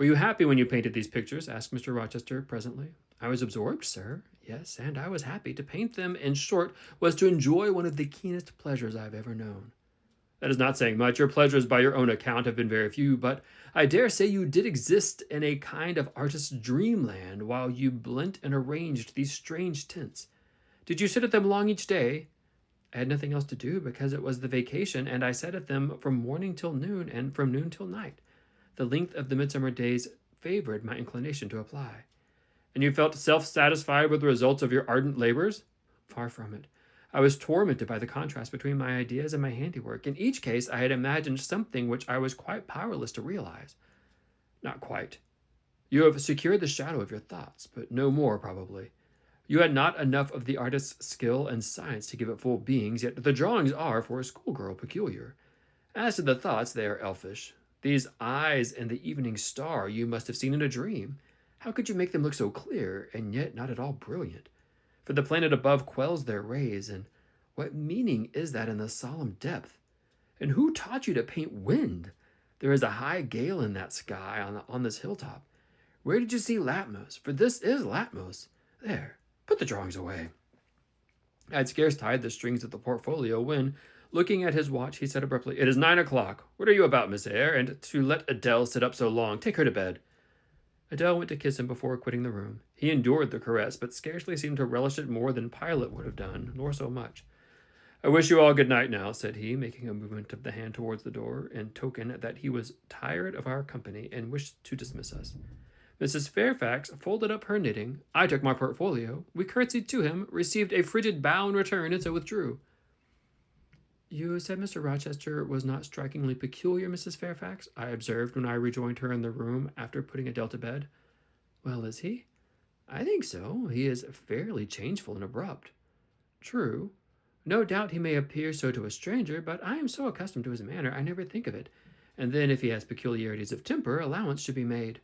"Were you happy when you painted these pictures?" asked Mr. Rochester presently. "I was absorbed, sir. Yes, and I was happy. To paint them, in short, was to enjoy one of the keenest pleasures I have ever known." "That is not saying much. Your pleasures, by your own account, have been very few, but I dare say you did exist in a kind of artist's dreamland while you blent and arranged these strange tints. Did you sit at them long each day?" "I had nothing else to do because it was the vacation, and I sat at them from morning till noon, and from noon till night. The length of the midsummer days favored my inclination to apply." "And you felt self-satisfied with the results of your ardent labors?" "Far from it. I was tormented by the contrast between my ideas and my handiwork. In each case I had imagined something which I was quite powerless to realize." "Not quite. You have secured the shadow of your thoughts, but no more, probably. You had not enough of the artist's skill and science to give it full beings, yet the drawings are, for a schoolgirl, peculiar. As to the thoughts, they are elfish. These eyes and the evening star you must have seen in a dream. How could you make them look so clear, and yet not at all brilliant? For the planet above quells their rays, and what meaning is that in the solemn depth? And who taught you to paint wind? There is a high gale in that sky on this hilltop. Where did you see Latmos? For this is Latmos. There, put the drawings away." I had scarce tied the strings of the portfolio when, looking at his watch, he said abruptly, "It is 9 o'clock. What are you about, Miss Eyre? And to let Adele sit up so long. Take her to bed." Adele went to kiss him before quitting the room. He endured the caress, but scarcely seemed to relish it more than Pilate would have done, nor so much. "I wish you all good night now," said he, making a movement of the hand towards the door, in token that he was tired of our company and wished to dismiss us. Mrs. Fairfax folded up her knitting. I took my portfolio. We curtsied to him, received a frigid bow in return, and so withdrew. "You said Mr. Rochester was not strikingly peculiar, Mrs. Fairfax?" I observed when I rejoined her in the room after putting Adele to bed. "Well, is he?" "I think so. He is fairly changeful and abrupt." "True. No doubt he may appear so to a stranger, but I am so accustomed to his manner, I never think of it. And then, if he has peculiarities of temper, allowance should be made."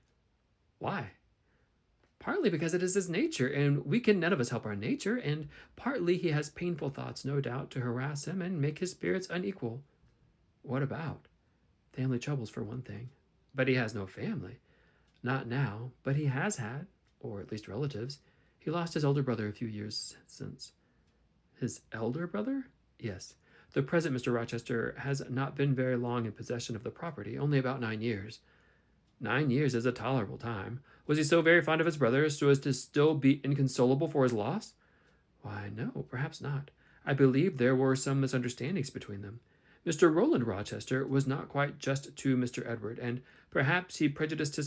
"Why?" "Partly because it is his nature, and we can none of us help our nature, and partly he has painful thoughts, no doubt, to harass him and make his spirits unequal." "What about?" "Family troubles, for one thing." "But he has no family." "Not now, but he has had, or at least relatives. He lost his elder brother a few years since." "His elder brother?" "Yes. The present Mr. Rochester has not been very long in possession of the property, only about 9 years. 9 years is a tolerable time. Was he so very fond of his brother so as to still be inconsolable for his loss?" "Why, no, perhaps not. I believe there were some misunderstandings between them. Mr. Roland Rochester was not quite just to Mr. Edward, and perhaps he prejudiced his